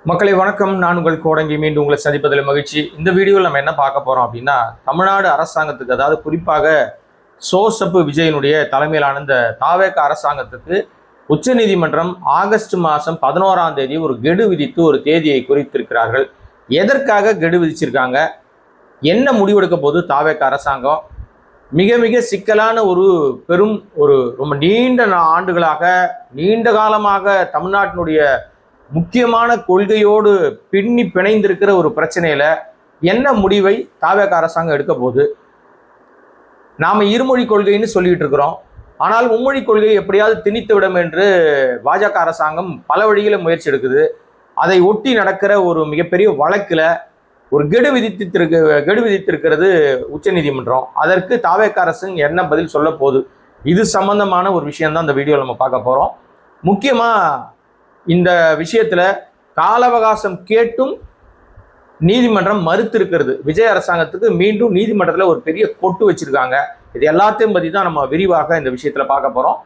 மக்களை வணக்கம். நான் உங்கள் கோடங்கி மீண்டும் உங்களை சந்திப்பதில் மகிழ்ச்சி. இந்த வீடியோவில் நம்ம என்ன பார்க்க போறோம் அப்படின்னா, தமிழ்நாடு அரசாங்கத்துக்கு, அதாவது குறிப்பாக சோசப்பு விஜயனுடைய தலைமையிலான இந்த தாவேக அரசாங்கத்துக்கு உச்சநீதிமன்றம் ஆகஸ்ட் மாதம் 11ஆம் தேதி ஒரு கெடு விதித்து ஒரு தேதியை குறித்திருக்கிறார்கள். எதற்காக கெடு விதிச்சிருக்காங்க, என்ன முடிவெடுக்க போது தாவேக அரசாங்கம், மிக மிக சிக்கலான ரொம்ப நீண்ட ஆண்டுகளாக நீண்ட காலமாக தமிழ்நாட்டினுடைய முக்கியமான கொள்கையோடு பிணைந்திருக்கிற ஒரு பிரச்சனையில என்ன முடிவை தாவேக அரசாங்கம் எடுக்க போகுது. நாம இருமொழி கொள்கைன்னு சொல்லிட்டு இருக்கிறோம். ஆனால் மும்மொழி கொள்கையை எப்படியாவது திணித்து விடும் என்று பாஜக அரசாங்கம் பல வழியில முயற்சி எடுக்குது. அதை ஒட்டி நடக்கிற ஒரு மிகப்பெரிய வழக்குல ஒரு கெடு விதித்திருக்கிறது உச்சநீதிமன்றம். அதற்கு தாவேக அரசு என்ன பதில் சொல்ல போகுது, இது சம்பந்தமான ஒரு விஷயம் தான் இந்த வீடியோவில் நம்ம பார்க்க போறோம். முக்கியமா இந்த விஷயத்துல கால அவகாசம் கேட்டும் நீதிமன்றம் மறுத்து இருக்கிறது. விஜய் அரசாங்கத்துக்கு மீண்டும் நீதிமன்றத்துல ஒரு பெரிய கொட்டு வச்சிருக்காங்க. இது எல்லாத்தையும் பத்தி தான் நம்ம விரிவாக இந்த விஷயத்துல பார்க்க போறோம்.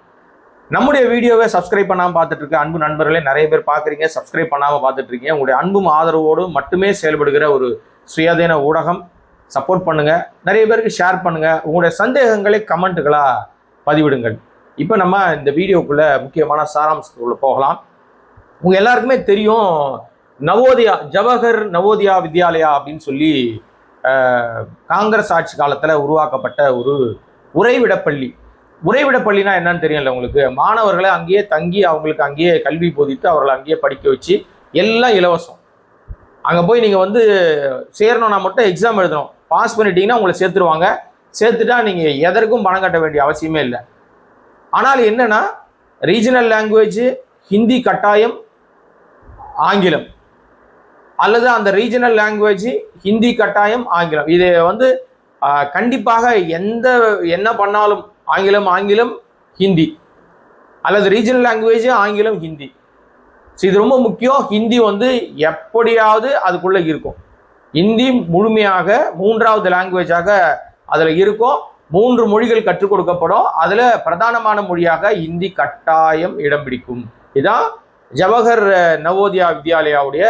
நம்முடைய வீடியோவை சப்ஸ்கிரைப் பண்ணாம பார்த்துட்டு இருக்க அன்பு நண்பர்களே நிறைய பேர் பாக்குறீங்க, சப்ஸ்கிரைப் பண்ணாம பார்த்துட்டு இருக்கீங்க. உங்களுடைய அன்பும் ஆதரவோடு மட்டுமே செயல்படுகிற ஒரு சுயாதீன ஊடகம். சப்போர்ட் பண்ணுங்க, நிறைய பேருக்கு ஷேர் பண்ணுங்க, உங்களுடைய சந்தேகங்களை கமெண்ட்டுகளா பதிவிடுங்கள். இப்போ நம்ம இந்த வீடியோக்குள்ள முக்கியமான சாராம்சத்துக்குள்ள போகலாம். உங்க எல்லாருக்குமே தெரியும், ஜவஹர் நவோதயா வித்யாலயா அப்படின்னு சொல்லி காங்கிரஸ் ஆட்சி காலத்துல உருவாக்கப்பட்ட ஒரு உறைவிடப்பள்ளி. உறைவிடப்பள்ளினா என்னன்னு தெரியல உங்களுக்கு. மாணவர்களை அங்கேயே தங்கி அவங்களுக்கு அங்கேயே கல்வி போதித்து அவர்களை அங்கேயே படிக்க வச்சு எல்லாம் இலவசம். அங்க போய் நீங்க சேரணும்னா மட்டும் எக்ஸாம் எழுதணும், பாஸ் பண்ணிட்டீங்கன்னா உங்களை சேர்த்துருவாங்க. சேர்த்துட்டா நீங்க எதற்கும் பணம் கட்ட வேண்டிய அவசியமே இல்லை. ஆனால் என்னன்னா, ரீஜனல் லாங்குவேஜ் ஹிந்தி கட்டாயம், ஆங்கிலம், அல்லது அந்த ரீஜனல் லாங்குவேஜ் ஹிந்தி கட்டாயம் ஆங்கிலம். இது கண்டிப்பாக என்ன பண்ணாலும் ஆங்கிலம் ஹிந்தி, அல்லது ரீஜனல் லாங்குவேஜ் ஆங்கிலம் ஹிந்தி. இது ரொம்ப முக்கியம். ஹிந்தி எப்படியாவது அதுக்குள்ள இருக்கும். ஹிந்தி முழுமையாக 3வது லாங்குவேஜாக அதுல இருக்கும். 3 மொழிகள் கற்றுக் கொடுக்கப்படும். அதுல பிரதானமான மொழியாக ஹிந்தி கட்டாயம் இடம் பிடிக்கும். இதான் ஜவஹர் நவோதயா வித்யாலயாவுடைய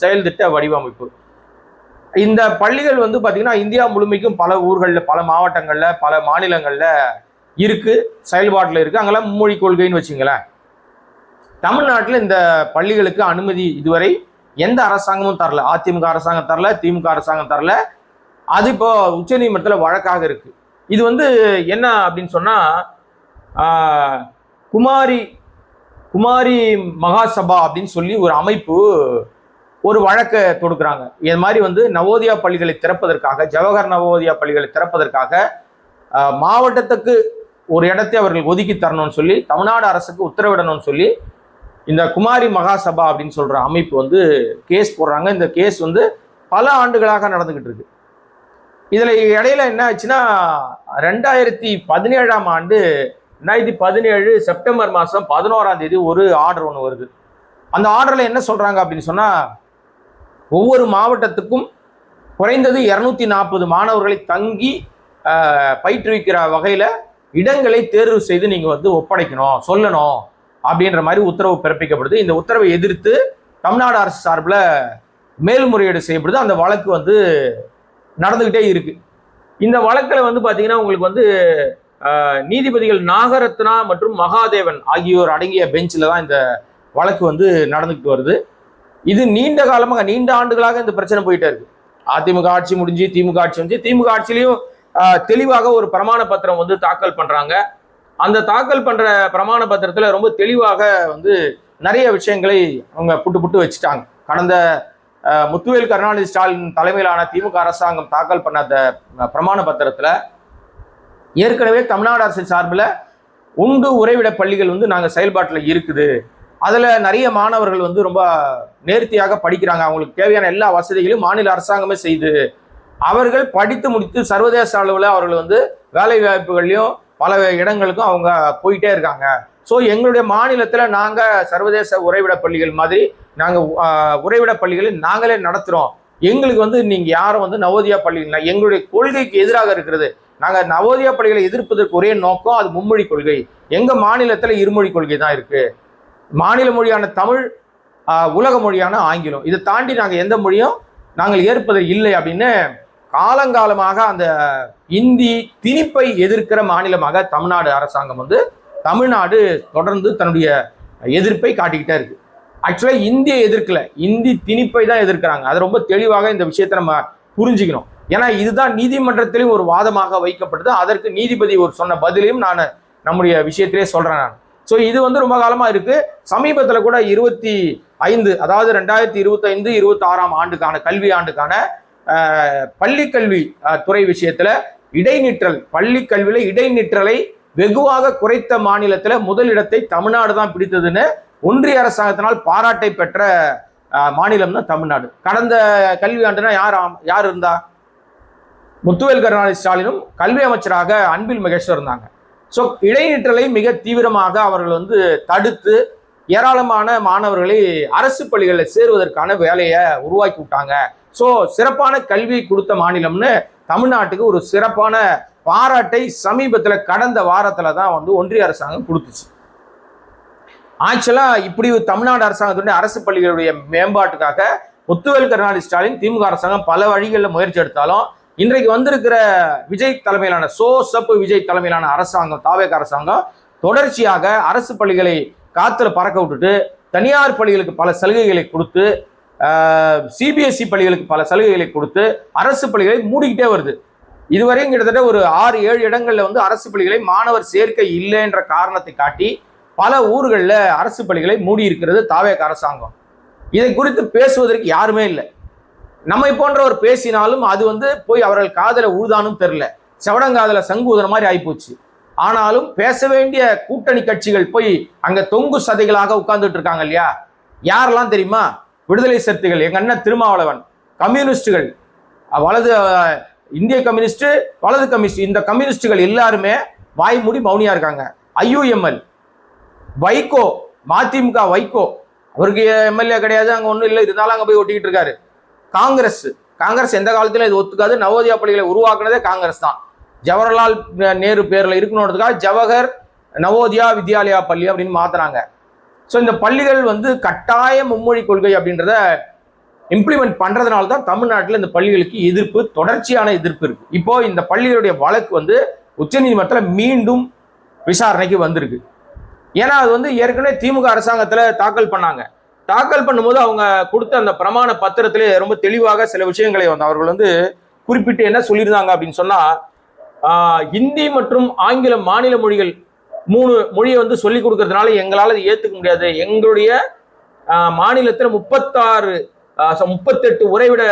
செயல் திட்ட வடிவமைப்பு. இந்த பள்ளிகள் பாத்தீங்கன்னா இந்தியா முழுமைக்கும் பல ஊர்களில், பல மாவட்டங்கள்ல, பல மாநிலங்கள்ல இருக்கு, செயல்பாட்டில் இருக்கு. அங்கெல்லாம் மும்மொழி கொள்கைன்னு வச்சுங்களேன். தமிழ்நாட்டில் இந்த பள்ளிகளுக்கு அனுமதி இதுவரை எந்த அரசாங்கமும் தரல. அதிமுக அரசாங்கம் தரல, திமுக அரசாங்கம் தரல. அது இப்போ உச்சநீதிமன்றத்தில் வழக்காக இருக்கு. இது என்ன அப்படின்னு சொன்னா, குமாரி மகாசபா அப்படின்னு சொல்லி ஒரு அமைப்பு ஒரு வழக்கை தொடுக்கிறாங்க. இது மாதிரி நவோதயா பள்ளிகளை திறப்பதற்காக, ஜவஹர் நவோதயா பள்ளிகளை திறப்பதற்காக மாவட்டத்துக்கு ஒரு இடத்தை அவர்கள் ஒதுக்கி தரணும்னு சொல்லி தமிழ்நாடு அரசுக்கு உத்தரவிடணும்னு சொல்லி இந்த குமாரி மகாசபா அப்படின்னு சொல்ற அமைப்பு கேஸ் போடுறாங்க. இந்த கேஸ் பல ஆண்டுகளாக நடந்துகிட்டு இருக்கு. இதுல இடையில என்ன ஆச்சுன்னா, 2017ஆம் ஆண்டு 2017 செப்டம்பர் மாதம் 11ஆம் தேதி ஒரு ஆர்டர் ஒன்று வருது. அந்த ஆர்டர்ல என்ன சொல்றாங்க அப்படின்னு சொன்னா, ஒவ்வொரு மாவட்டத்துக்கும் குறைந்தது 240 மாணவர்களை தங்கி பயிற்றுவிக்கிற வகையில இடங்களை தேர்வு செய்து நீங்க ஒப்படைக்கணும், சொல்லணும் அப்படின்ற மாதிரி உத்தரவு பிறப்பிக்கப்படுது. இந்த உத்தரவை எதிர்த்து தமிழ்நாடு அரசு சார்பில் மேல்முறையீடு செய்யப்படுது. அந்த வழக்கு நடந்துகிட்டே இருக்கு. இந்த வழக்கில் பாத்தீங்கன்னா உங்களுக்கு நீதிபதிகள் நாகரத்னா மற்றும் மகாதேவன் ஆகியோர் அடங்கிய பெஞ்சில் தான் இந்த வழக்கு நடந்துகிட்டு வருது. இது நீண்ட ஆண்டுகளாக இந்த பிரச்சனை போயிட்டே இருக்கு. அதிமுக ஆட்சி முடிஞ்சு திமுக ஆட்சி வந்து, திமுக ஆட்சியிலையும் தெளிவாக ஒரு பிரமாண பத்திரம் தாக்கல் பண்றாங்க. அந்த தாக்கல் பண்ற பிரமாண பத்திரத்துல ரொம்ப தெளிவாக நிறைய விஷயங்களை அவங்க புட்டு வச்சுட்டாங்க. கடந்த முத்துவேல் கருணாநிதி ஸ்டாலின் தலைமையிலான திமுக அரசாங்கம் தாக்கல் பண்ண அந்த பிரமாண பத்திரத்துல ஏற்கனவே தமிழ்நாடு அரசு சார்பில் உறைவிட பள்ளிகள் நாங்கள் செயல்பாட்டில் இருக்குது, அதில் நிறைய மாணவர்கள் ரொம்ப நேர்த்தியாக படிக்கிறாங்க, அவங்களுக்கு தேவையான எல்லா வசதிகளையும் மாநில அரசாங்கமே செய்து அவர்கள் படித்து முடித்து சர்வதேச அளவில் அவர்கள் வேலை வாய்ப்புகள்லையும் பல இடங்களுக்கும் அவங்க போயிட்டே இருக்காங்க. ஸோ எங்களுடைய மாநிலத்தில் நாங்கள் சர்வதேச உறைவிட பள்ளிகள் மாதிரி நாங்கள் உறைவிட பள்ளிகளை நாங்களே நடத்துகிறோம். எங்களுக்கு நீங்கள் யாரும் நவோதயா பள்ளிகள் எங்களுடைய கொள்கைக்கு எதிராக இருக்கிறது. நாங்கள் நவோதயா பள்ளிகளை எதிர்ப்பதற்கு ஒரே நோக்கம், அது மும்மொழி கொள்கை. எங்க மாநிலத்தில் இருமொழி கொள்கை தான் இருக்கு. மாநில மொழியான தமிழ் உலக மொழியான ஆங்கிலம். இதை தாண்டி நாங்கள் எந்த மொழியும் நாங்கள் ஏற்பது இல்லை அப்படின்னு காலங்காலமாக அந்த இந்தி திணிப்பை எதிர்க்கிற மாநிலமாக தமிழ்நாடு அரசாங்கம் வந்து தமிழ்நாடு தொடர்ந்து தன்னுடைய எதிர்ப்பை காட்டிக்கிட்டே இருக்கு. ஆக்சுவலாக இந்தியை எதிர்க்கல, இந்தி திணிப்பை தான் எதிர்க்கிறாங்க. அது ரொம்ப தெளிவாக இந்த விஷயத்தை நம்ம புரிஞ்சுக்கணும். ஏன்னா இதுதான் நீதிமன்றத்திலையும் ஒரு வாதமாக வைக்கப்பட்டது. அதற்கு நீதிபதி ஒரு சொன்ன பதிலையும் நான் நம்முடைய விஷயத்திலே சொல்றேன் நான். ஸோ இது வந்து ரொம்ப காலமா இருக்கு. சமீபத்தில் கூட 25 அதாவது 2025, 26 ஆண்டுக்கான கல்வி ஆண்டுக்கான பள்ளிக்கல்வி துறை விஷயத்துல இடைநிற்றல், பள்ளி கல்வியில இடைநிற்றலை வெகுவாக குறைத்த மாநிலத்துல முதலிடத்தை தமிழ்நாடு தான் பிடித்ததுன்னு ஒன்றிய அரசாங்கத்தினால் பாராட்டை பெற்ற மாநிலம் தான் தமிழ்நாடு. கடந்த கல்வி ஆண்டுனா யார் இருந்தா? முத்துவேல் கருணாநிதி ஸ்டாலினும் கல்வி அமைச்சராக அன்பில் மகேஷ் இருந்தாங்க. ஸோ இடைநிற்றலை மிக தீவிரமாக அவர்கள் வந்து தடுத்து ஏராளமான மாணவர்களை அரசு பள்ளிகளில் சேருவதற்கான வேலையை உருவாக்கி விட்டாங்க. ஸோ சிறப்பான கல்வி கொடுத்த மாநிலம்னு தமிழ்நாட்டுக்கு ஒரு சிறப்பான பாராட்டை சமீபத்தில் கடந்த வாரத்தில் தான் வந்து ஒன்றிய அரசாங்கம் கொடுத்துச்சு. ஆக்சுவலாக இப்படி தமிழ்நாடு அரசாங்கத்துடைய அரசு பள்ளிகளுடைய மேம்பாட்டுக்காக முத்துவேல் கருணாநிதி ஸ்டாலின் திமுக அரசாங்கம் பல வழிகளில் முயற்சி எடுத்தாலும் இன்றைக்கு வந்திருக்கிற விஜய் தலைமையிலான விஜய் தலைமையிலான அரசாங்கம், தாவேக அரசாங்கம் தொடர்ச்சியாக அரசு பள்ளிகளை காத்துல பறக்க விட்டுட்டு தனியார் பள்ளிகளுக்கு பல சலுகைகளை கொடுத்து, சிபிஎஸ்இ பள்ளிகளுக்கு பல சலுகைகளை கொடுத்து அரசு பள்ளிகளை மூடிக்கிட்டே வருது. இதுவரையும் கிட்டத்தட்ட ஒரு 6-7 இடங்கள்ல வந்து அரசு பள்ளிகளை மாணவர் சேர்க்கை இல்லை என்ற காரணத்தை காட்டி பல ஊர்களில் அரசு பள்ளிகளை மூடி இருக்கிறது தாவேக அரசாங்கம். இதை குறித்து பேசுவதற்கு யாருமே இல்லை. நம்மை போன்றவர் பேசினாலும் அது வந்து போய் அவர்கள் காதல உழுதானும் தெரியல, செவடங்காதல சங்கூதன மாதிரி ஆயிப்போச்சு. ஆனாலும் பேச வேண்டிய கூட்டணி கட்சிகள் போய் அங்க தொங்கு சதைகளாக உட்கார்ந்துட்டு இருக்காங்க இல்லையா? யாரெல்லாம் தெரியுமா? விடுதலை சிறுத்தைகள், எங்க அண்ணன் திருமாவளவன், கம்யூனிஸ்டுகள், வலது இந்திய கம்யூனிஸ்ட், வலது கம்யூனிஸ்ட், இந்த கம்யூனிஸ்டுகள் எல்லாருமே வாய் மூடி மௌனியா இருக்காங்க. ஐயுஎம்எல், வைகோ, மதிமுக வைகோ, அவருக்கு எம்எல்ஏ கிடையாது, அங்க ஒன்றும் இல்லை, இருந்தாலும் அங்க போய் ஒட்டிக்கிட்டு இருக்காரு. காங்கிரஸ் எந்த காலத்திலும் இது ஒத்துக்காது. நவோதயா பள்ளிகளை உருவாக்குனதே காங்கிரஸ் தான். ஜவஹர்லால் நேரு பேர்ல இருக்கணுன்றதுக்காக ஜவஹர் நவோதயா வித்யாலயா பள்ளி அப்படின்னு மாத்துறாங்க. ஸோ இந்த பள்ளிகள் வந்து கட்டாய மும்மொழி கொள்கை அப்படின்றத இம்ப்ளிமெண்ட் பண்றதுனால தான் தமிழ்நாட்டில் இந்த பள்ளிகளுக்கு எதிர்ப்பு, தொடர்ச்சியான எதிர்ப்பு இருக்கு. இப்போ இந்த பள்ளிகளுடைய வழக்கு வந்து உச்சநீதிமன்றத்தில் மீண்டும் விசாரணைக்கு வந்திருக்கு. ஏன்னா அது வந்து ஏற்கனவே திமுக அரசாங்கத்தில் தாக்கல் பண்ணாங்க. தாக்கல் பண்ணும்போது அவங்க கொடுத்த அந்த பிரமாண பத்திரத்திலே ரொம்ப தெளிவாக சில விஷயங்களை வந்து அவர்கள் வந்து குறிப்பிட்டு என்ன சொல்லியிருந்தாங்க அப்படின்னு சொன்னா, ஹிந்தி மற்றும் ஆங்கிலம் மாநில மொழிகள் 3 மொழியை வந்து சொல்லிக் கொடுக்கறதுனால எங்களால் அதை ஏற்றுக்க முடியாது. எங்களுடைய மாநிலத்தில் 38 உறைவிட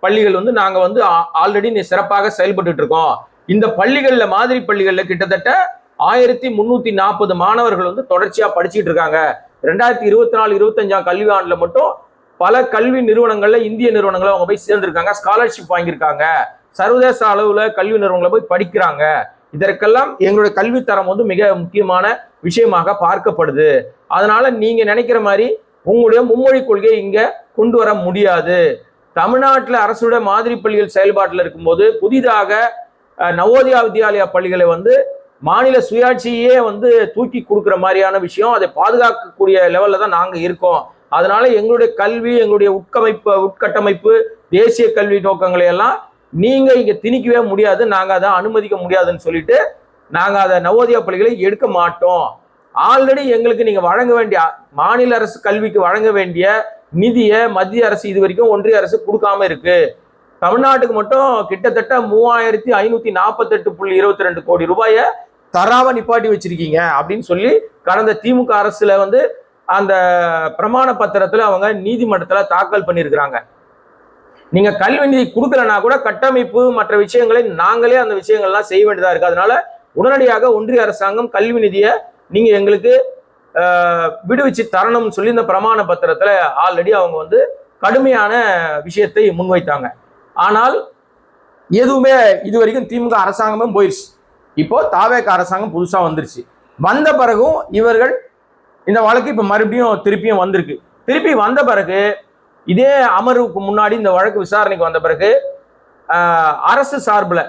பள்ளிகள் வந்து நாங்கள் வந்து ஆல்ரெடி சிறப்பாக செயல்பட்டு இருக்கோம். இந்த பள்ளிகளில் மாதிரி பள்ளிகளில் கிட்டத்தட்ட 1340 மாணவர்கள் வந்து தொடர்ச்சியா படிச்சுட்டு இருக்காங்க. 2024-25 கல்வி ஆண்டுல மட்டும் பல கல்வி நிறுவனங்கள்ல, இந்திய நிறுவனங்களை அவங்க போய் சேர்ந்திருக்காங்க, ஸ்காலர்ஷிப் வாங்கியிருக்காங்க, சர்வதேச அளவுல கல்வி நிறுவனங்களை போய் படிக்கிறாங்க. இதற்கெல்லாம் எங்களுடைய கல்வி தரம் வந்து மிக முக்கியமான விஷயமாக பார்க்கப்படுது. அதனால நீங்க நினைக்கிற மாதிரி உங்களுடைய மும்மொழி கொள்கையை இங்க கொண்டு வர முடியாது. தமிழ்நாட்டில் அரசுடைய மாதிரி பள்ளிகள் செயல்பாட்டில் இருக்கும்போது புதிதாக நவோதயா வித்யாலயா பள்ளிகளை வந்து மாநில சுயாட்சியே வந்து தூக்கி கொடுக்குற மாதிரியான விஷயம், அதை பாதுகாக்கக்கூடிய லெவல்ல தான் நாங்க இருக்கோம். அதனால எங்களுடைய கல்வி, எங்களுடைய உட்கட்டமைப்பு, தேசிய கல்வி நோக்கங்களை எல்லாம் நீங்க இங்க திணிக்கவே முடியாது, நாங்க அதை அனுமதிக்க முடியாதுன்னு சொல்லிட்டு நாங்க அதை நவோதயா பள்ளிகளை எடுக்க மாட்டோம். ஆல்ரெடி எங்களுக்கு நீங்க வழங்க வேண்டிய மாநில அரசு கல்விக்கு வழங்க வேண்டிய நிதியை மத்திய அரசு இது வரைக்கும் ஒன்றிய அரசு கொடுக்காம இருக்கு. தமிழ்நாட்டுக்கு மட்டும் கிட்டத்தட்ட 3548.22 கோடி ரூபாயை தராம நிப்பாட்டி வச்சிருக்கீங்க அப்படின்னு சொல்லி கடந்த திமுக அரசுல வந்து அந்த பிரமாண பத்திரத்துல அவங்க நீதிமன்றத்துல தாக்கல் பண்ணியிருக்கிறாங்க. நீங்க கல்வி நிதி கொடுக்கலன்னா கூட கட்டமைப்பு மற்ற விஷயங்களை நாங்களே அந்த விஷயங்கள்லாம் செய்ய வேண்டியதா இருக்கு. அதனால உடனடியாக ஒன்றிய அரசாங்கம் கல்வி நிதியை நீங்க எங்களுக்கு விடுவிச்சு தரணும்னு சொல்லி இந்த பிரமாண பத்திரத்துல ஆல்ரெடி அவங்க வந்து கடுமையான விஷயத்தை முன்வைத்தாங்க. ஆனால் எதுவுமே இது வரைக்கும் திமுக அரசாங்கமும் போயிடுச்சு. இப்போ தாவேக அரசாங்கம் புதுசா வந்துருச்சு. வந்த பிறகும் இவர்கள் இந்த வழக்கு இப்ப மறுபடியும் திருப்பியும் வந்திருக்கு. திருப்பி வந்த பிறகு இதே அமர்வுக்கு முன்னாடி இந்த வழக்கு விசாரணைக்கு வந்த பிறகு அரசு சார்பில்,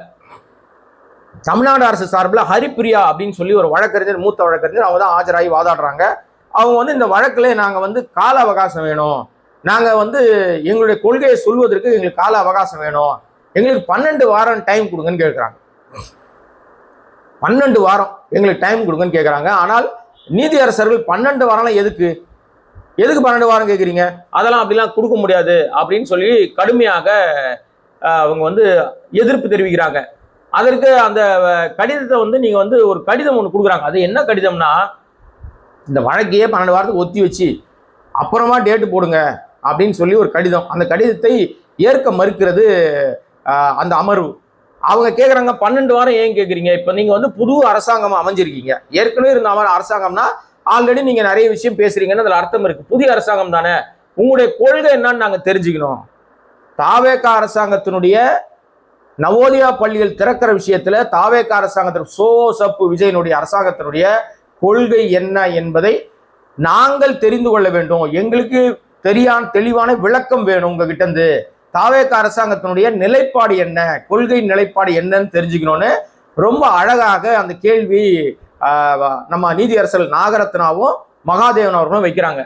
தமிழ்நாடு அரசு சார்பில் ஹரிப்பிரியா அப்படின்னு சொல்லி ஒரு வழக்கறிஞர், மூத்த வழக்கறிஞர், அவங்க தான் ஆஜராகி வாதாடுறாங்க. அவங்க வந்து இந்த வழக்குல நாங்க வந்து கால அவகாசம் வேணும், நாங்க வந்து எங்களுடைய கொள்கையை சொல்வதற்கு எங்களுக்கு கால அவகாசம் வேணும், எங்களுக்கு 12 வாரம் டைம் கொடுங்கன்னு கேட்குறாங்க. 12 வாரம் எங்களுக்கு டைம் கொடுங்கன்னு கேட்குறாங்க. ஆனால் நீதியரசர்கள் 12 வாரம்லாம் எதுக்கு 12 வாரம் கேட்குறீங்க, அதெல்லாம் அப்படிலாம் கொடுக்க முடியாது அப்படின்னு சொல்லி கடுமையாக அவங்க வந்து எதிர்ப்பு தெரிவிக்கிறாங்க. அதற்கு அந்த கடிதத்தை வந்து நீங்க வந்து ஒரு கடிதம் ஒன்று கொடுக்குறாங்க. அது என்ன கடிதம்னா, இந்த வழக்கையே 12 வாரத்துக்கு ஒத்தி வச்சு அப்புறமா டேட்டு போடுங்க அப்படின்னு சொல்லி ஒரு கடிதம். அந்த கடிதத்தை ஏற்க மறுக்கிறது அந்த அமர்வு. அவங்க கேட்குறாங்க 12 வாரம் ஏன் கேட்குறீங்க, இப்போ நீங்க வந்து புது அரசாங்கம் அமைஞ்சிருக்கீங்க, ஏற்கனவே இருந்த அரசாங்கம்னா ஆல்ரெடி நீங்க நிறைய விஷயம் பேசுறீங்கன்னு அதுல அர்த்தம் இருக்கு. புதிய அரசாங்கம் தானே, உங்களுடைய கொள்கை என்னன்னு நாங்க தெரிஞ்சுக்கணும். தாவேகா அரசாங்கத்தினுடைய நவோதயா பள்ளிகள் திறக்கிற விஷயத்துல தாவேகா அரசாங்கத்தில் சோசப்பு விஜயனுடைய அரசாங்கத்தினுடைய கொள்கை என்ன என்பதை நாங்கள் தெரிந்து கொள்ள வேண்டும். எங்களுக்கு தெளிவான விளக்கம் வேணும் உங்ககிட்ட இருந்து. தாவேகா அரசாங்கத்தினுடைய நிலைப்பாடு என்ன, கொள்கை நிலைப்பாடு என்னன்னு தெரிஞ்சுக்கணும்னு ரொம்ப அழகாக அந்த கேள்வி நம்ம நீதியரசர் நாகரத்னாவும் மகாதேவன் அவர்களும் வைக்கிறாங்க.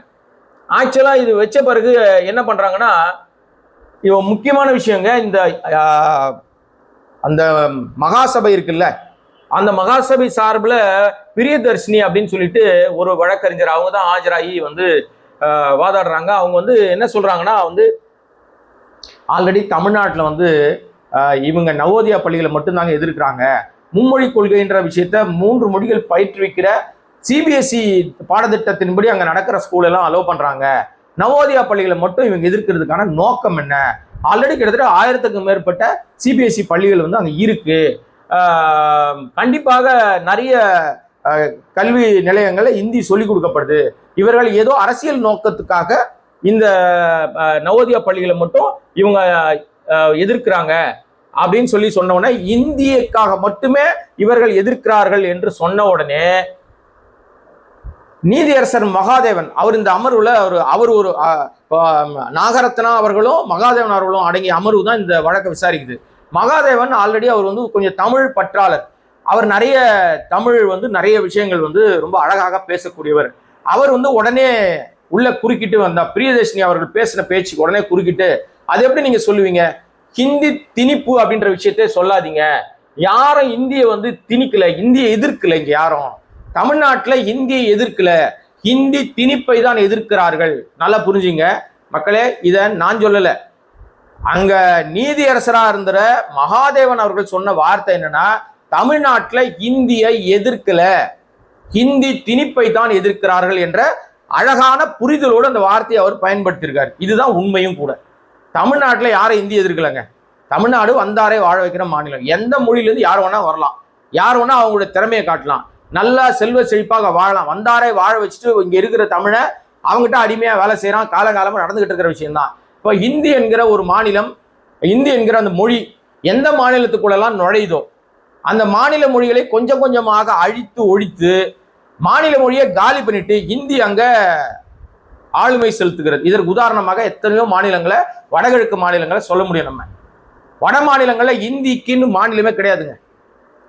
ஆக்சுவலா இது வச்ச பிறகு என்ன பண்றாங்கன்னா, இவ முக்கியமான விஷயங்க, இந்த அந்த மகாசபை இருக்குல்ல, அந்த மகாசபை சார்பில் பிரியதர்ஷினி அப்படின்னு சொல்லிட்டு ஒரு வழக்கறிஞர் அவங்க தான் ஆஜராகி வந்து வாதாடுறாங்க. அவங்க வந்து என்ன சொல்றாங்கன்னா, வந்து ஆல்ரெடி தமிழ்நாட்டில் வந்து இவங்க நவோதயா பள்ளிகளை மட்டும்தாங்க எதிர்க்கிறாங்க, மும்மொழி கொள்கைன்ற விஷயத்த 3 மொழிகள் பயிற்றுவிக்கிற சிபிஎஸ்இ பாடத்திட்டத்தின்படி அங்கே நடக்கிற ஸ்கூல் எல்லாம் அலோவ் பண்றாங்க, நவோதயா பள்ளிகளை மட்டும் இவங்க எதிர்க்கிறதுக்கான நோக்கம் என்ன, ஆல்ரெடி கிட்டத்தட்ட 1000க்கும் மேற்பட்ட சிபிஎஸ்இ பள்ளிகள் வந்து அங்கே இருக்கு, கண்டிப்பாக நிறைய கல்வி நிலையங்களில் இந்தி சொல்லிக் கொடுக்கப்படுது, இவர்கள் ஏதோ அரசியல் நோக்கத்துக்காக இந்த நவோதயா பள்ளிகளை மட்டும் இவங்க எதிர்க்கிறாங்க அப்படின்னு சொல்லி சொன்ன உடனே, இந்தியக்காக மட்டுமே இவர்கள் எதிர்க்கிறார்கள் என்று சொன்ன உடனே நீதியரசர் மகாதேவன் அவர் இந்த அமர்வுல அவர் ஒரு நாகரத்னா அவர்களும் மகாதேவன் அவர்களும் அடங்கிய அமர்வு தான் இந்த வழக்கை விசாரிக்குது. மகாதேவன் ஆல்ரெடி அவர் வந்து கொஞ்சம் தமிழ் பற்றாளர், அவர் நிறைய தமிழ் வந்து நிறைய விஷயங்கள் வந்து ரொம்ப அழகாக பேசக்கூடியவர். அவர் வந்து உடனே உள்ள குறுக்கிட்டு வந்தா, பிரியதர்ஷினி அவர்கள் பேசின பேச்சுக்கு உடனே குறுக்கிட்டு, அது எப்படி நீங்க சொல்லுவீங்க, ஹிந்தி திணிப்பு அப்படின்ற விஷயத்தை சொல்லாதீங்க, யாரும் இந்திய வந்து திணிக்கல, இந்திய எதிர்க்கல, இங்க யாரும் தமிழ்நாட்டுல இந்தியை எதிர்க்கல, ஹிந்தி திணிப்பை தான் எதிர்க்கிறார்கள். நல்லா புரிஞ்சுங்க மக்களே, இத நான் சொல்லல, அங்க நீதியரசரா இருந்த மகாதேவன் அவர்கள் சொன்ன வார்த்தை என்னன்னா, தமிழ்நாட்டுல இந்தியை எதிர்க்கல, ஹிந்தி திணிப்பை தான் எதிர்க்கிறார்கள் என்ற அழகான புரிதலோடு அந்த வார்த்தையை அவர் பயன்படுத்தியிருக்காரு. இதுதான் உண்மையும் கூட. தமிழ்நாட்டுல யாரும் இந்தி எதிர்க்கலங்க. தமிழ்நாடு வந்தாரை வாழ வைக்கிற மாநிலம். எந்த மொழியிலிருந்து யார் வேணா வரலாம், யார் வேணா அவங்களுடைய திறமையை காட்டலாம், நல்லா செல்வ செழிப்பாக வாழலாம். வந்தாரை வாழ வச்சுட்டு இங்க இருக்கிற தமிழை அவங்ககிட்ட அடிமையா வேலை செய்யறான், காலகாலமா நடந்துகிட்டு இருக்கிற விஷயம் தான். இப்போ ஹிந்தி என்கிற ஒரு மாநிலம், ஹிந்தி என்கிற அந்த மொழி எந்த மாநிலத்துக்குள்ளெல்லாம் நுழையுதோ அந்த மாநில மொழிகளை கொஞ்சம் கொஞ்சமாக அழித்து ஒழித்து மாநில மொழியை காலி பண்ணிட்டு இந்தி அங்க ஆளுமை செலுத்துகிறது. இதற்கு உதாரணமாக எத்தனையோ மாநிலங்களை, வடகிழக்கு மாநிலங்களை சொல்ல முடியும். நம்ம வட மாநிலங்கள்ல இந்திக்குன்னு மாநிலமே கிடையாதுங்க.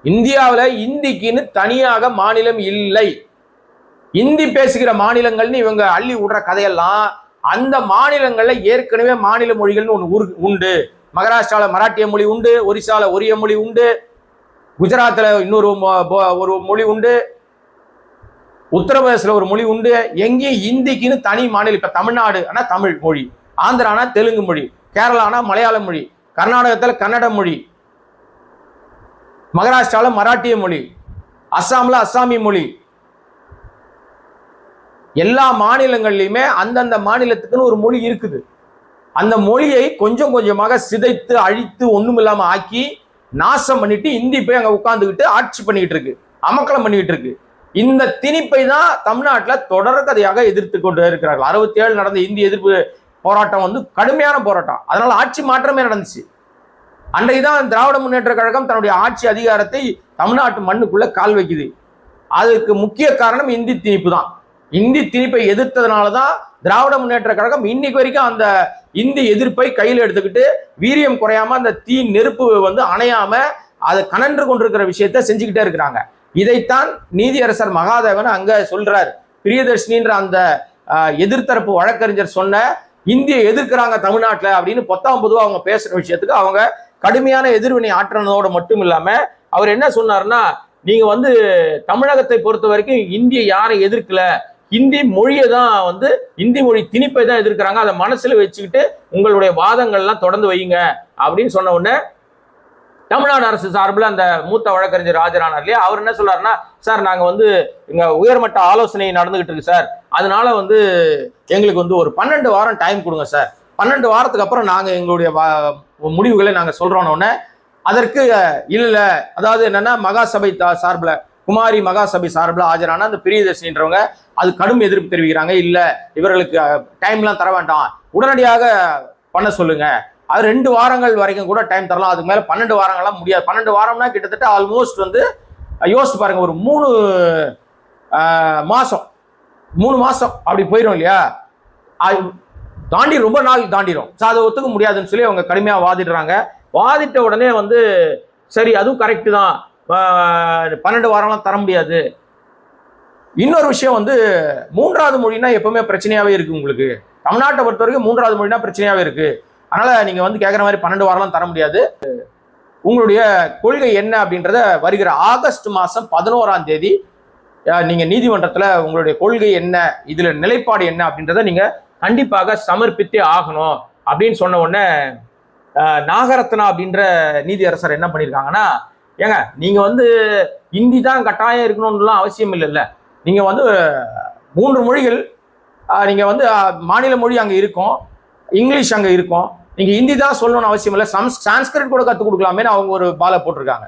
இந்தியாவில் இந்திக்குன்னு தனியாக மாநிலம் இல்லை. இந்தி பேசுகிற மாநிலங்கள்னு இவங்க அள்ளி விடுற கதையெல்லாம் அந்த மாநிலங்கள்ல ஏற்கனவே மாநில மொழிகள்னு ஒன்று உண்டு. மகாராஷ்டிரால மராட்டிய மொழி உண்டு, ஒரிசால ஒரிய மொழி உண்டு, குஜராத்தில் இன்னொரு ஒரு மொழி உண்டு, உத்தரப்பிரதேசல ஒரு மொழி உண்டு. எங்கேயும் இந்திக்குன்னு தனி மாநிலம். இப்ப தமிழ்நாடு ஆனா தமிழ் மொழி, ஆந்திரானா தெலுங்கு மொழி, கேரளானா மலையாள மொழி, கர்நாடகத்தில் கன்னட மொழி, மகாராஷ்டிரால மராட்டிய மொழி, அஸ்ஸாம்ல அஸ்ஸாமி மொழி. எல்லா மாநிலங்கள்லயுமே அந்தந்த மாநிலத்துக்குன்னு ஒரு மொழி இருக்குது. அந்த மொழியை கொஞ்சம் கொஞ்சமாக சிதைத்து அழித்து ஒண்ணுமில்லாம ஆக்கி நாசம் பண்ணிட்டு இந்தி போய் அங்க உட்கார்ந்துக்கிட்டு ஆட்சி பண்ணிக்கிட்டு இருக்கு, அமக்கலம் பண்ணிக்கிட்டு இருக்கு. இந்த திணிப்பை தான் தமிழ்நாட்டில் தொடர்கதையாக எதிர்த்து கொண்டு இருக்கிறார்கள். 67 நடந்த இந்தி எதிர்ப்பு போராட்டம் வந்து கடுமையான போராட்டம். அதனால ஆட்சி மாற்றமே நடந்துச்சு. அன்றைக்குதான் திராவிட முன்னேற்ற கழகம் தன்னுடைய ஆட்சி அதிகாரத்தை தமிழ்நாட்டு மண்ணுக்குள்ள கால் வைக்குது. அதுக்கு முக்கிய காரணம் இந்தி திணிப்பு தான். இந்தி திணிப்பை எதிர்த்ததுனாலதான் திராவிட முன்னேற்ற கழகம் இன்னைக்கு வரைக்கும் அந்த இந்தி எதிர்ப்பை கையில் எடுத்துக்கிட்டு வீரியம் குறையாம அந்த தீ நெருப்பு வந்து அணையாம அதை கனன்று கொண்டிருக்கிற விஷயத்த செஞ்சுக்கிட்டே இருக்கிறாங்க. இதைத்தான் நீதியரசர் மகாதேவன் அங்க சொல்றாரு. பிரியதர்ஷினின்ற அந்த எதிர்த்தரப்பு வழக்கறிஞர் சொன்ன இந்தியை எதிர்க்கிறாங்க தமிழ்நாட்டில் அப்படின்னு பொத்தாம் பொதுவாக அவங்க பேசுற விஷயத்துக்கு அவங்க கடுமையான எதிர்வினை ஆற்றினதோட மட்டும் இல்லாம அவர் என்ன சொன்னார்னா, நீங்க வந்து தமிழகத்தை பொறுத்த வரைக்கும் இந்தியை யாரை எதிர்க்கல, இந்தி மொழியை தான் வந்து இந்தி மொழி திணிப்பை தான் எதிர்க்கிறாங்க, அதை மனசுல வச்சுக்கிட்டு உங்களுடைய வாதங்கள்லாம் தொடர்ந்து வைங்க அப்படின்னு சொன்ன உடனே தமிழ்நாடு அரசு சார்பில் அந்த மூத்த வழக்கறிஞர் ஆஜரானார் இல்லையா, அவர் என்ன சொல்றாருன்னா, சார் நாங்கள் வந்து இங்க உயர்மட்ட ஆலோசனை நடந்துகிட்டு இருக்கு சார், அதனால வந்து எங்களுக்கு வந்து ஒரு 12 வாரம் டைம் கொடுங்க சார், 12 வாரத்துக்கு அப்புறம் நாங்கள் எங்களுடைய முடிவுகளை நாங்கள் சொல்றோன்னொன்னே அதற்கு இல்லை, அதாவது என்னன்னா மகாசபை சார்பில் குமாரி மகாசபை சார்பில் ஆஜரான அந்த பிரியதர்ஷினின்றவங்க அது கடும் எதிர்ப்பு தெரிவிக்கிறாங்க. இல்லை இவர்களுக்கு டைம்லாம் தர வேண்டாம், உடனடியாக பண்ண சொல்லுங்க, அது 2 வாரங்கள் வரைக்கும் கூட டைம் தரலாம், அதுக்கு மேல 12 வாரங்கள்லாம் முடியாது. 12 வாரம்னா கிட்டத்தட்ட ஆல்மோஸ்ட் வந்து யோசிச்சு பாருங்க, ஒரு 3 மாசம் அப்படி போயிடும் இல்லையா, தாண்டி ரொம்ப நாள் தாண்டிடும். அதை ஒத்துக்க முடியாதுன்னு சொல்லி அவங்க கடுமையா வாதிடுறாங்க. வாதிட்ட உடனே வந்து சரி அதுவும் கரெக்டு தான், 12 வாரம்லாம் தர முடியாது. இன்னொரு விஷயம் வந்து 3வது மொழினா எப்பவுமே பிரச்சனையாவே இருக்கு. உங்களுக்கு தமிழ்நாட்டை பொறுத்த வரைக்கும் 3வது மொழினா பிரச்சனையாவே இருக்கு. அதனால நீங்க வந்து கேட்குற மாதிரி 12 வாரம்லாம் தர முடியாது. உங்களுடைய கொள்கை என்ன அப்படின்றத வருகிற ஆகஸ்ட் மாதம் 11ஆம் தேதி நீங்க நீதிமன்றத்தில் உங்களுடைய கொள்கை என்ன, இதுல நிலைப்பாடு என்ன அப்படின்றத நீங்க கண்டிப்பாக சமர்ப்பித்தே ஆகணும் அப்படின்னு சொன்ன உடனே நாகரத்னா அப்படின்ற நீதியரசர் என்ன பண்ணியிருக்காங்கன்னா, ஏங்க நீங்க வந்து ஹிந்தி தான் கட்டாயம் இருக்கணும்னுலாம் அவசியம் இல்லைல்ல, நீங்க வந்து 3 மொழிகள் நீங்க வந்து மாநில மொழி அங்கே இருக்கும், இங்கிலீஷ் அங்கே இருக்கும், நீங்க ஹிந்தி தான் சொல்லணும்னு அவசியம் இல்லை, சான்ஸ்கிரிட் கூட கற்றுக் கொடுக்கலாமே அவங்க ஒரு பாலை போட்டிருக்காங்க.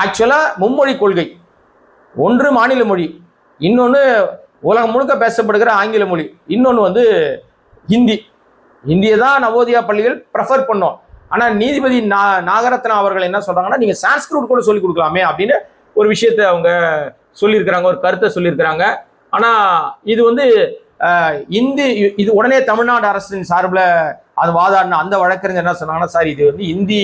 ஆக்சுவலா மும்மொழி கொள்கை, ஒன்று மாநில மொழி, இன்னொன்று உலகம் முழுக்க பேசப்படுகிற ஆங்கில மொழி, இன்னொன்று வந்து ஹிந்தி. ஹிந்தியை தான் நவோதயா பள்ளிகள் ப்ரெஃபர் பண்ணோம். ஆனால் நீதிபதி நாகரத்னா அவர்கள் என்ன சொல்றாங்கன்னா, நீங்க சான்ஸ்கிரிட் கூட சொல்லி கொடுக்கலாமே அப்படின்னு ஒரு விஷயத்தை அவங்க சொல்லியிருக்கிறாங்க, ஒரு கருத்தை சொல்லியிருக்கிறாங்க. ஆனா இது வந்து இந்தி, இது உடனே தமிழ்நாடு அரசின் சார்பில் அது வாதாடின அந்த வழக்கறிஞர் என்ன சொன்னாங்கன்னா, சார் இது வந்து இந்தி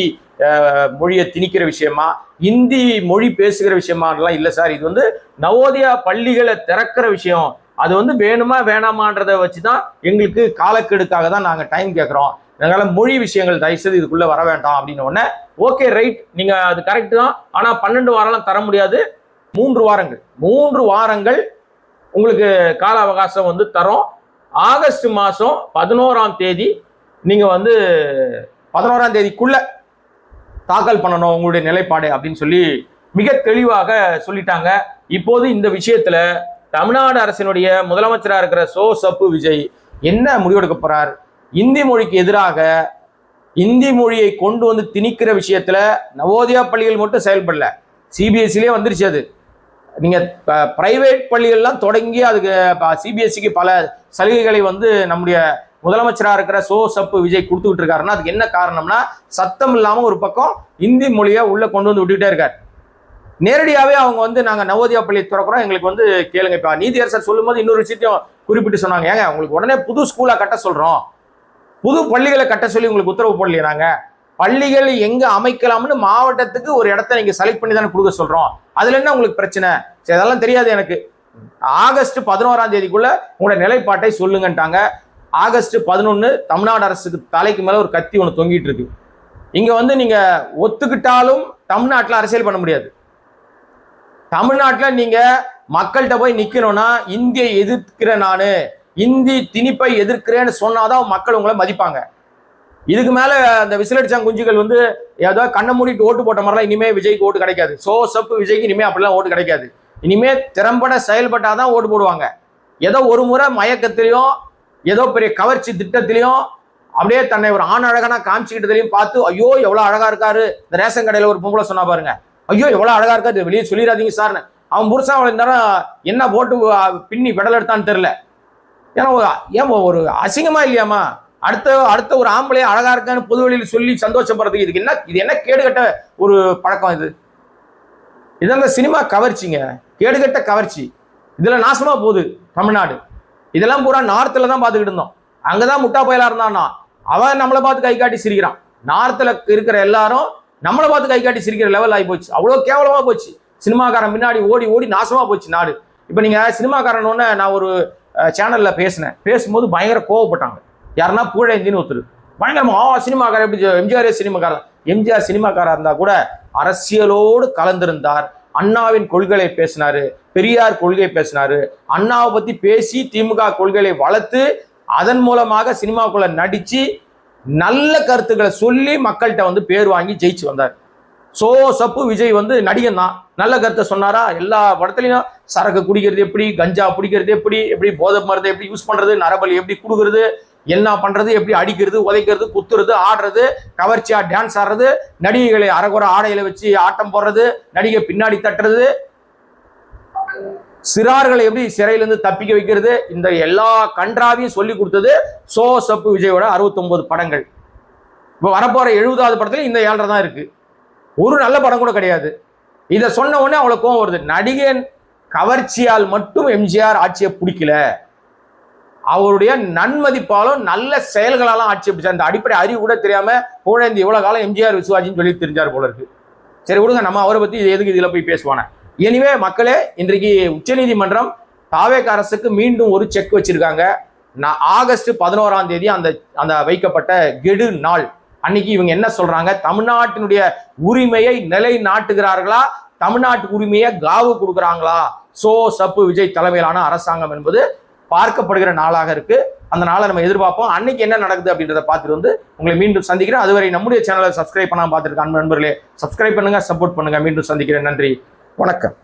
மொழியை திணிக்கிற விஷயமா, இந்தி மொழி பேசுகிற விஷயமாலாம் இல்லை சார், இது வந்து நவோதயா பள்ளிகளை திறக்கிற விஷயம், அது வந்து வேணுமா வேணாமான்றதை வச்சுதான் எங்களுக்கு காலக்கெடுக்காக தான் நாங்கள் டைம் கேட்குறோம், அதனால மொழி விஷயங்கள் தயவுசெய்து இதுக்குள்ள வர வேண்டாம் அப்படின்னு உடனே ஓகே ரைட், நீங்க அது கரெக்ட் தான், ஆனா 12 வாரம்லாம் தர முடியாது, 3 வாரங்கள் உங்களுக்கு கால அவகாசம் வந்து தரோம். ஆகஸ்ட் மாதம் 11ஆம் தேதி நீங்க வந்து 11ஆம் தேதிக்குள்ள தாக்கல் பண்ணணும் உங்களுடைய நிலைப்பாடு அப்படின்னு சொல்லி மிக தெளிவாக சொல்லிட்டாங்க. இப்போது இந்த விஷயத்துல தமிழ்நாடு அரசினுடைய முதலமைச்சராக இருக்கிற சப்பு விஜய் என்ன முடிவெடுக்க போறார்? இந்தி மொழிக்கு எதிராக இந்தி மொழியை கொண்டு வந்து திணிக்கிற விஷயத்துல நவோதயா பள்ளிகள் மட்டும் செயல்படல, சிபிஎஸ்சிலே வந்துருச்சு. அது நீங்க பிரைவேட் பள்ளிகள்லாம் தொடங்கி அதுக்கு சிபிஎஸ்சிக்கு பல சலுகைகளை வந்து நம்முடைய முதலமைச்சராக இருக்கிற சப்பு விஜய் கொடுத்துக்கிட்டு இருக்காருன்னா அதுக்கு என்ன காரணம்னா, சத்தம் இல்லாம ஒரு பக்கம் இந்தி மொழியை உள்ள கொண்டு வந்து விட்டுக்கிட்டே இருக்காரு. நேரடியாவே அவங்க வந்து நாங்க நவோதயா பள்ளி திறக்கிறோம், எங்களுக்கு வந்து கேளுங்க. இப்ப நீதியரசர் சொல்லும் போது இன்னொரு விஷயத்தையும் குறிப்பிட்டு சொன்னாங்க, ஏங்க உங்களுக்கு உடனே புது ஸ்கூலா கட்ட சொல்றோம், புது பள்ளிகளை கட்ட சொல்லி உங்களுக்கு உத்தரவு போடலையே, நாங்க பள்ளிகள் எங்க அமைக்கலாம்னு மாவட்டத்துக்கு ஒரு இடத்த நீங்க செலக்ட் பண்ணி தானே கொடுக்க சொல்றோம், அதுல என்ன உங்களுக்கு பிரச்சனை? சரி அதெல்லாம் தெரியாது எனக்கு, ஆகஸ்ட் 11ஆம் தேதிக்குள்ள உங்களோட நிலைப்பாட்டை சொல்லுங்கன்ட்டாங்க. ஆகஸ்ட் 11 தமிழ்நாடு அரசுக்கு தலைக்கு மேல ஒரு கத்தி ஒன்று தொங்கிட்டு இருக்கு. இங்க வந்து நீங்க ஒத்துக்கிட்டாலும் தமிழ்நாட்டில் அரசியல் பண்ண முடியாது. தமிழ்நாட்டில் நீங்க மக்கள்கிட்ட போய் நிக்கணும்னா இந்தியை எதிர்க்கிற நானு, இந்தி திணிப்பை எதிர்க்கிறேன்னு சொன்னாதான் மக்கள் உங்களை மதிப்பாங்க. இதுக்கு மேல அந்த விசிலடிச்சாங்க குஞ்சுகள் வந்து ஏதோ கண்ணை மூடிட்டு ஓட்டு போட்ட மாதிரிலாம் இனிமே விஜய்க்கு ஓட்டு கிடைக்காது. சப்பு விஜய்க்கு இனிமே அப்படிலாம் ஓட்டு கிடைக்காது. இனிமே திறம்பட செயல்பட்டாதான் ஓட்டு போடுவாங்க. ஏதோ ஒரு முறை மயக்கத்திலையும் ஏதோ பெரிய கவர்ச்சி திட்டத்திலையும் அப்படியே தன்னை ஒரு ஆண் அழகானா காமிச்சுக்கிட்டதுலையும் பார்த்து ஐயோ எவ்வளவு அழகா இருக்காரு, இந்த ரேஷன் கடையில ஒரு பொம்பளை சொன்னா பாருங்க, ஐயோ எவ்வளவு அழகா இருக்காரு வெளியே சொல்லிடாதீங்க சார்னு, அவன் புருஷன் அவளை இருந்தாலும் என்ன போட்டு பின்னி பெடல் எடுத்தான்னு தெரியல. ஏன்னா ஏன் ஒரு அசிங்கமா இல்லையாமா, அடுத்த ஒரு ஆம்பளைய அழகா இருக்கான்னு பொது வெளியில் சொல்லி சந்தோஷப்படுறதுக்கு இது என்ன கேடுகட்ட ஒரு பழக்கம் இது? இதெல்லாம் சினிமா கவர்ச்சிங்க, கேடுகட்ட கவர்ச்சி. இதுல நாசமா போகுது தமிழ்நாடு. இதெல்லாம் பூரா நார்த்ல தான் பார்த்துக்கிட்டு இருந்தோம். அங்கதான் முட்டா பயலா இருந்தான்னா அவன் நம்மளை பார்த்து கை காட்டி சிரிக்கிறான். நார்த்ல இருக்கிற எல்லாரும் நம்மளை பார்த்து கை காட்டி சிரிக்கிற லெவல் ஆகி போச்சு. அவ்வளவு கேவலமா போச்சு. சினிமாக்காரன் பின்னாடி ஓடி ஓடி நாசமா போச்சு நாடு. இப்போ நீங்க சினிமாக்காரன்னு நான் ஒரு சேனல்ல பேசும்போது பயங்கர கோவப்பட்டாங்க. யாருன்னா புகழேந்தின்னு ஒருத்தர் பயங்கரமா சினிமாக்காரர் எப்படி எம்ஜிஆர் சினிமாக்காரர். எம்ஜிஆர் சினிமாக்காரா இருந்தா கூட அரசியலோடு கலந்திருந்தார். அண்ணாவின் கொள்கைகளை பேசினாரு, பெரியார் கொள்கையை பேசினாரு. அண்ணாவை பத்தி பேசி திமுக கொள்கைகளை வளர்த்து அதன் மூலமாக சினிமாக்குள்ள நடிச்சு நல்ல கருத்துக்களை சொல்லி மக்கள்கிட்ட வந்து பேர் வாங்கி ஜெயிச்சு வந்தார். சப்பு விஜய் வந்து நடிகன் தான், நல்ல கருத்தை சொன்னாரா? எல்லா படத்துலையும் சரக்கு குடிக்கிறது எப்படி, கஞ்சா பிடிக்கிறது எப்படி போதை மருந்தை எப்படி யூஸ் பண்றது, நரபலி எப்படி கொடுக்கறது, என்ன பண்றது, எப்படி அடிக்கிறது, உதைக்கிறது, குத்துறது, ஆடுறது, கவர்ச்சியா டான்ஸ் ஆடுறது, நடிகைகளை அரைகுறை ஆடையில வச்சு ஆட்டம் போடுறது, நடிகை பின்னாடி தட்டுறது, சிறார்களை எப்படி சிறையிலிருந்து தப்பிக்க வைக்கிறது, இந்த எல்லா கன்றாவையும் சொல்லி கொடுத்தது சப்பு விஜயோட 69 படங்கள். இப்போ வரப்போற 70வது படத்துல இந்த 7.5 தான் இருக்கு. ஒரு நல்ல படம் கூட கிடையாது. இதை சொன்ன உடனே அவளுக்கு கோவம் வருது. நடிகன் கவர்ச்சியால் மட்டும் எம்ஜிஆர் ஆட்சியை பிடிக்கல, அவருடைய நன்மதிப்பாலும் நல்ல செயல்களாலும் ஆட்சியை பிடிச்சார். அந்த அடிப்படை அறிவு கூட தெரியாம புகழேந்தி இவ்வளவு காலம் எம்ஜிஆர் விசுவாசின்னு சொல்லி தெரிஞ்சார் போல இருக்கு. சரி விடுங்க, நம்ம அவரை பத்தி எதுக்கு இதுல போய் பேசுவானே. எனிவே மக்களே, இன்றைக்கு உச்சநீதிமன்றம் தாவேக அரசுக்கு மீண்டும் ஒரு செக் வச்சிருக்காங்க. ஆகஸ்ட் 11ஆம் தேதி அந்த வைக்கப்பட்ட கெடு நாள் அன்னைக்கு இவங்க என்ன சொல்றாங்க, தமிழ்நாட்டினுடைய உரிமையை நிலை நாட்டுகிறார்களா, தமிழ்நாட்டு உரிமையை காவு கொடுக்குறாங்களா சப்பு விஜய் தலைமையிலான அரசாங்கம் என்பது பார்க்கப்படுகிற நாளாக இருக்கு. அந்த நாளை நம்ம எதிர்பார்ப்போம். அன்னைக்கு என்ன நடக்குது அப்படின்றத பார்த்துட்டு வந்து உங்களை மீண்டும் சந்திக்கிறேன். அதுவரை நம்முடைய சேனலை சப்ஸ்கிரைப் பண்ணாம பார்த்துருக்க அன்பு நண்பர்களே, சப்ஸ்கிரைப் பண்ணுங்க, சப்போர்ட் பண்ணுங்க. மீண்டும் சந்திக்கிறேன். நன்றி, வணக்கம்.